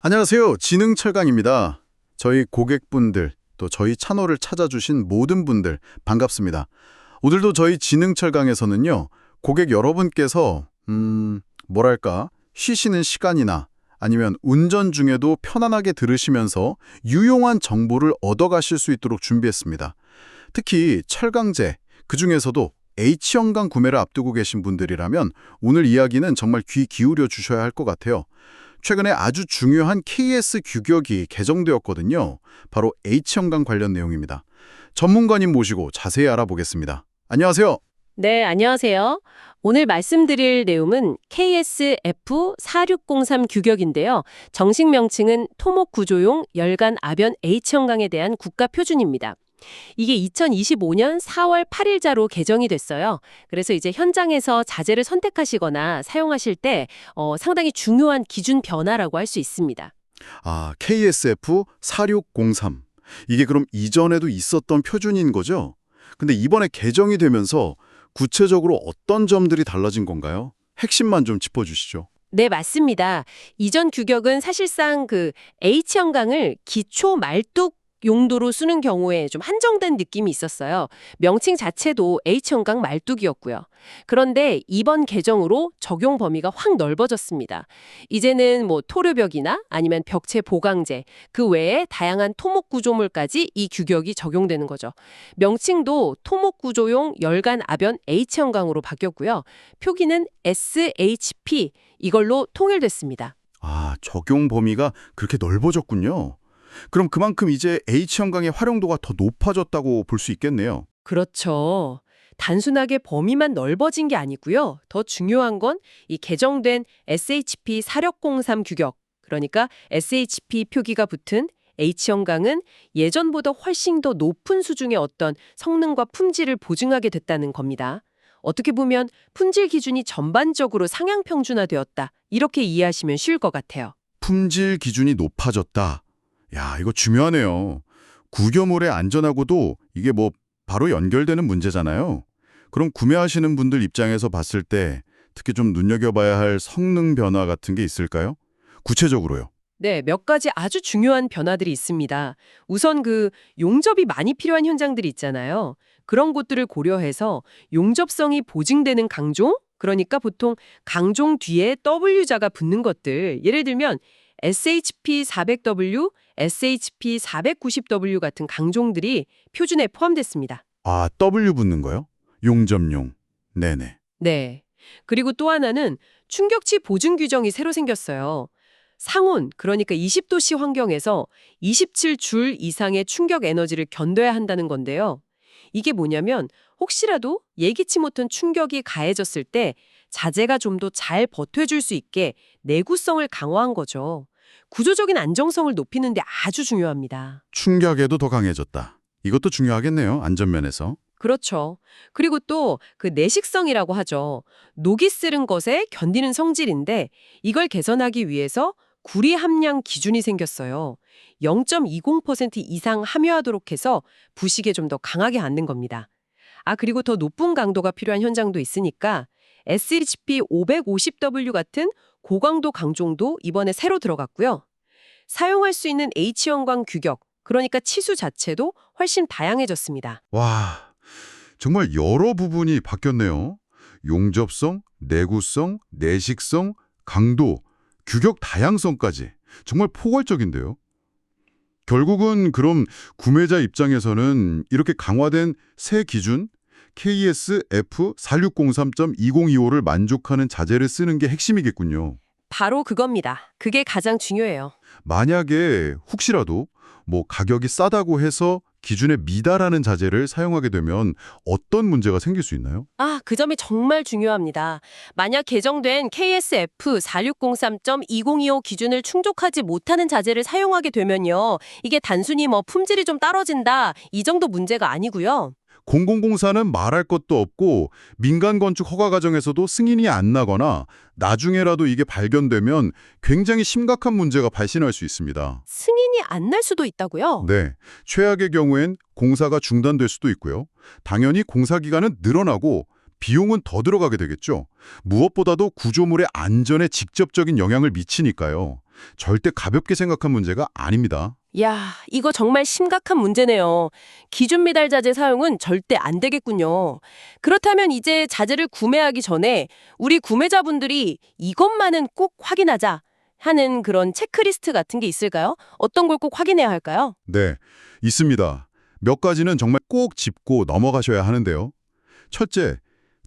안녕하세요. 지능철강입니다. 저희 고객분들, 또 저희 채널을 찾아주신 모든 분들 반갑습니다. 오늘도 저희 지능철강에서는요, 고객 여러분께서 뭐랄까, 쉬시는 시간이나 아니면 운전 중에도 편안하게 들으시면서 유용한 정보를 얻어가실 수 있도록 준비했습니다. 특히 철강제, 그중에서도 H형강 구매를 앞두고 계신 분들이라면 오늘 이야기는 정말 귀 기울여 주셔야 할 것 같아요. 최근에 아주 중요한 KS 규격이 개정되었거든요. 바로 H형강 관련 내용입니다. 전문가님 모시고 자세히 알아보겠습니다. 안녕하세요. 네, 안녕하세요. 오늘 말씀드릴 내용은 KSF4603 규격인데요. 정식 명칭은 토목 구조용 열간 아변 H형강에 대한 국가 표준입니다. 이게 2025년 4월 8일자로 개정이 됐어요. 그래서 이제 현장에서 자재를 선택하시거나 사용하실 때 상당히 중요한 기준 변화라고 할 수 있습니다. KSF 4603. 이게 그럼 이전에도 있었던 표준인 거죠? 근데 이번에 개정이 되면서 구체적으로 어떤 점들이 달라진 건가요? 핵심만 좀 짚어주시죠. 네, 맞습니다. 이전 규격은 사실상 그 H형강을 기초 말뚝 용도로 쓰는 경우에 좀 한정된 느낌이 있었어요. 명칭 자체도 H형강 말뚝이었고요. 그런데 이번 개정으로 적용 범위가 확 넓어졌습니다. 이제는 토르벽이나 아니면 벽체 보강재, 그 외에 다양한 토목 구조물까지 이 규격이 적용되는 거죠. 명칭도 토목 구조용 열간 아변 H형강으로 바뀌었고요. 표기는 SHP 이걸로 통일됐습니다. 적용 범위가 그렇게 넓어졌군요. 그럼 그만큼 이제 H형강의 활용도가 더 높아졌다고 볼 수 있겠네요. 그렇죠. 단순하게 범위만 넓어진 게 아니고요. 더 중요한 건 이 개정된 SHP 4603 규격, 그러니까 SHP 표기가 붙은 H형강은 예전보다 훨씬 더 높은 수준의 어떤 성능과 품질을 보증하게 됐다는 겁니다. 어떻게 보면 품질 기준이 전반적으로 상향 평준화되었다. 이렇게 이해하시면 쉬울 것 같아요. 품질 기준이 높아졌다. 야, 이거 중요하네요. 구조물의 안전하고도 이게 바로 연결되는 문제잖아요. 그럼 구매하시는 분들 입장에서 봤을 때 특히 좀 눈여겨봐야 할 성능 변화 같은 게 있을까요? 구체적으로요. 네, 몇 가지 아주 중요한 변화들이 있습니다. 우선 용접이 많이 필요한 현장들이 있잖아요. 그런 곳들을 고려해서 용접성이 보증되는 강종, 그러니까 보통 강종 뒤에 W자가 붙는 것들, 예를 들면 SHP400W, SHP490W 같은 강종들이 표준에 포함됐습니다. W 붙는 거요? 용접용. 네네. 네. 그리고 또 하나는 충격치 보증 규정이 새로 생겼어요. 상온, 그러니까 20도씨 환경에서 27줄 이상의 충격 에너지를 견뎌야 한다는 건데요. 이게 뭐냐면 혹시라도 예기치 못한 충격이 가해졌을 때 자재가 좀 더 잘 버텨줄 수 있게 내구성을 강화한 거죠. 구조적인 안정성을 높이는 데 아주 중요합니다. 충격에도 더 강해졌다. 이것도 중요하겠네요. 안전면에서. 그렇죠. 그리고 또 내식성이라고 하죠. 녹이 쓰른 것에 견디는 성질인데 이걸 개선하기 위해서 구리 함량 기준이 생겼어요. 0.20% 이상 함유하도록 해서 부식에 좀 더 강하게 앉는 겁니다. 그리고 더 높은 강도가 필요한 현장도 있으니까 SHP550W 같은 고강도 강종도 이번에 새로 들어갔고요. 사용할 수 있는 H형광 규격, 그러니까 치수 자체도 훨씬 다양해졌습니다. 와, 정말 여러 부분이 바뀌었네요. 용접성, 내구성, 내식성, 강도, 규격 다양성까지. 정말 포괄적인데요. 결국은 그럼 구매자 입장에서는 이렇게 강화된 새 기준 KSF 4603.2025를 만족하는 자재를 쓰는 게 핵심이겠군요. 바로 그겁니다. 그게 가장 중요해요. 만약에 혹시라도 가격이 싸다고 해서 기준에 미달하는 자재를 사용하게 되면 어떤 문제가 생길 수 있나요? 그 점이 정말 중요합니다. 만약 개정된 KSF 4603.2025 기준을 충족하지 못하는 자재를 사용하게 되면요. 이게 단순히 품질이 좀 떨어진다, 이 정도 문제가 아니고요. 공공공사는 말할 것도 없고 민간 건축 허가 과정에서도 승인이 안 나거나 나중에라도 이게 발견되면 굉장히 심각한 문제가 발생할 수 있습니다. 승인이 안 날 수도 있다고요? 네, 최악의 경우엔 공사가 중단될 수도 있고요. 당연히 공사 기간은 늘어나고 비용은 더 들어가게 되겠죠. 무엇보다도 구조물의 안전에 직접적인 영향을 미치니까요. 절대 가볍게 생각한 문제가 아닙니다. 야, 이거 정말 심각한 문제네요. 기준 미달 자재 사용은 절대 안 되겠군요. 그렇다면 이제 자재를 구매하기 전에 우리 구매자분들이 이것만은 꼭 확인하자 하는 그런 체크리스트 같은 게 있을까요? 어떤 걸 꼭 확인해야 할까요? 네, 있습니다. 몇 가지는 정말 꼭 짚고 넘어가셔야 하는데요. 첫째,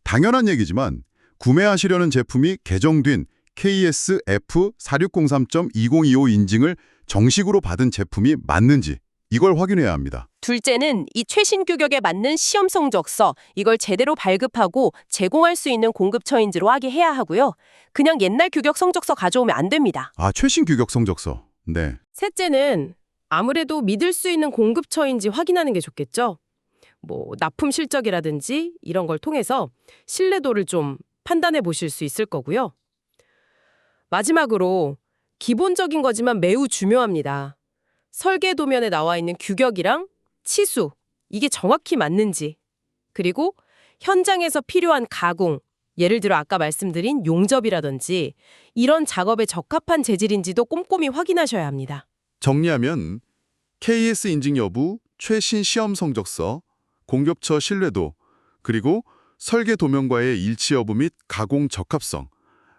당연한 얘기지만 구매하시려는 제품이 개정된 KS F4603.2025 인증을 정식으로 받은 제품이 맞는지 이걸 확인해야 합니다. 둘째는 이 최신 규격에 맞는 시험 성적서, 이걸 제대로 발급하고 제공할 수 있는 공급처인지로 확인해야 하고요. 그냥 옛날 규격 성적서 가져오면 안 됩니다. 아, 최신 규격 성적서. 네. 셋째는 아무래도 믿을 수 있는 공급처인지 확인하는 게 좋겠죠. 뭐 납품 실적이라든지 이런 걸 통해서 신뢰도를 좀 판단해 보실 수 있을 거고요. 마지막으로 기본적인 거지만 매우 중요합니다. 설계 도면에 나와 있는 규격이랑 치수, 이게 정확히 맞는지, 그리고 현장에서 필요한 가공, 예를 들어 아까 말씀드린 용접이라든지 이런 작업에 적합한 재질인지도 꼼꼼히 확인하셔야 합니다. 정리하면 KS 인증 여부, 최신 시험 성적서, 공급처 신뢰도, 그리고 설계 도면과의 일치 여부 및 가공 적합성.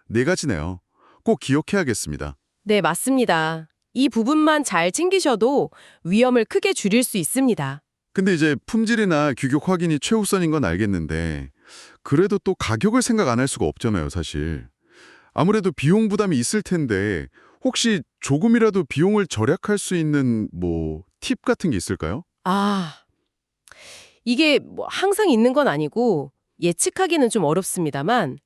네 가지네요. 꼭 기억해야겠습니다. 네, 맞습니다. 이 부분만 잘 챙기셔도 위험을 크게 줄일 수 있습니다. 근데 이제 품질이나 규격 확인이 최우선인 건 알겠는데 그래도 또 가격을 생각 안 할 수가 없잖아요, 사실. 아무래도 비용 부담이 있을 텐데 혹시 조금이라도 비용을 절약할 수 있는 팁 같은 게 있을까요? 이게 뭐 항상 있는 건 아니고 예측하기는 좀 어렵습니다만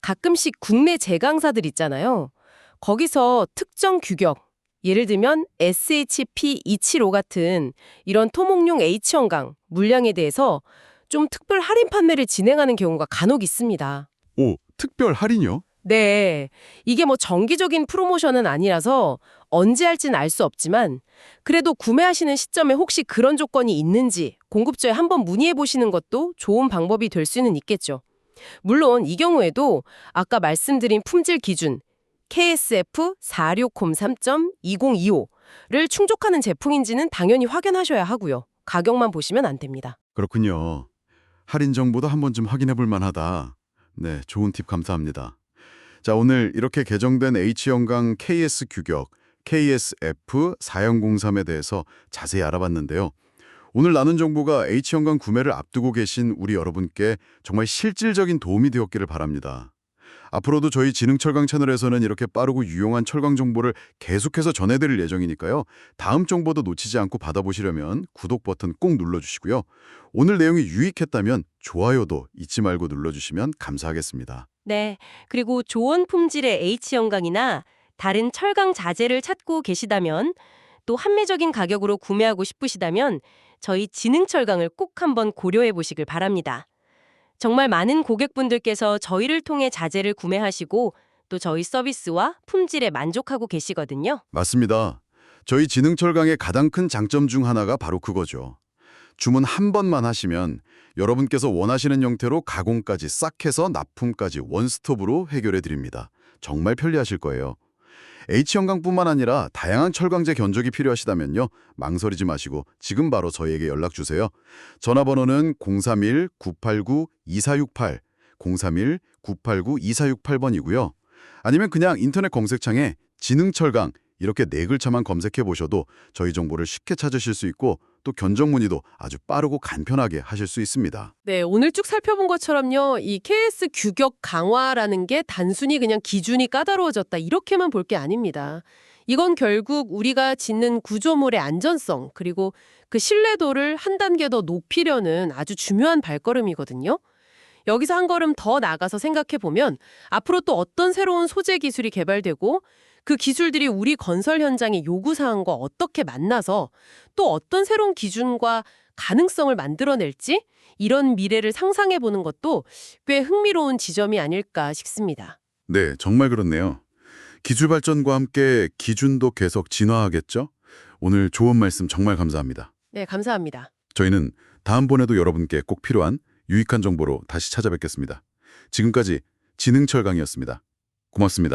가끔씩 국내 제강사들 있잖아요. 거기서 특정 규격, 예를 들면 SHP275 같은 이런 토목용 H형광 물량에 대해서 좀 특별 할인 판매를 진행하는 경우가 간혹 있습니다. 오, 특별 할인이요? 네, 이게 뭐 정기적인 프로모션은 아니라서 언제 할지는 알 수 없지만 그래도 구매하시는 시점에 혹시 그런 조건이 있는지 공급처에 한번 문의해 보시는 것도 좋은 방법이 될 수는 있겠죠. 물론 이 경우에도 아까 말씀드린 품질 기준 KSF 4603.2025를 충족하는 제품인지는 당연히 확인하셔야 하고요. 가격만 보시면 안 됩니다. 그렇군요. 할인 정보도 한 번쯤 확인해 볼 만하다. 네, 좋은 팁 감사합니다. 자, 오늘 이렇게 개정된 H형광 KS 규격 KSF4003에 대해서 자세히 알아봤는데요. 오늘 나눈 정보가 H형광 구매를 앞두고 계신 우리 여러분께 정말 실질적인 도움이 되었기를 바랍니다. 앞으로도 저희 지능철강 채널에서는 이렇게 빠르고 유용한 철강 정보를 계속해서 전해드릴 예정이니까요. 다음 정보도 놓치지 않고 받아보시려면 구독 버튼 꼭 눌러주시고요. 오늘 내용이 유익했다면 좋아요도 잊지 말고 눌러주시면 감사하겠습니다. 네, 그리고 좋은 품질의 H형광이나 다른 철강 자재를 찾고 계시다면 또 합리적인 가격으로 구매하고 싶으시다면 저희 지능철강을 꼭 한번 고려해 보시길 바랍니다. 정말 많은 고객분들께서 저희를 통해 자재를 구매하시고 또 저희 서비스와 품질에 만족하고 계시거든요. 맞습니다. 저희 지능철강의 가장 큰 장점 중 하나가 바로 그거죠. 주문 한 번만 하시면 여러분께서 원하시는 형태로 가공까지 싹 해서 납품까지 원스톱으로 해결해 드립니다. 정말 편리하실 거예요. H형광뿐만 아니라 다양한 철강제 견적이 필요하시다면요. 망설이지 마시고 지금 바로 저희에게 연락 주세요. 전화번호는 031-989-2468, 031-989-2468번이고요. 아니면 그냥 인터넷 검색창에 지능철강 이렇게 네 글자만 검색해 보셔도 저희 정보를 쉽게 찾으실 수 있고 또 견적 문의도 아주 빠르고 간편하게 하실 수 있습니다. 네, 오늘 쭉 살펴본 것처럼요. 이 KS 규격 강화라는 게 단순히 그냥 기준이 까다로워졌다 이렇게만 볼 게 아닙니다. 이건 결국 우리가 짓는 구조물의 안전성 그리고 그 신뢰도를 한 단계 더 높이려는 아주 중요한 발걸음이거든요. 여기서 한 걸음 더 나가서 생각해 보면 앞으로 또 어떤 새로운 소재 기술이 개발되고 그 기술들이 우리 건설 현장의 요구사항과 어떻게 만나서 또 어떤 새로운 기준과 가능성을 만들어낼지 이런 미래를 상상해 보는 것도 꽤 흥미로운 지점이 아닐까 싶습니다. 네, 정말 그렇네요. 기술 발전과 함께 기준도 계속 진화하겠죠? 오늘 좋은 말씀 정말 감사합니다. 네, 감사합니다. 저희는 다음번에도 여러분께 꼭 필요한 유익한 정보로 다시 찾아뵙겠습니다. 지금까지 지능철강이었습니다. 고맙습니다.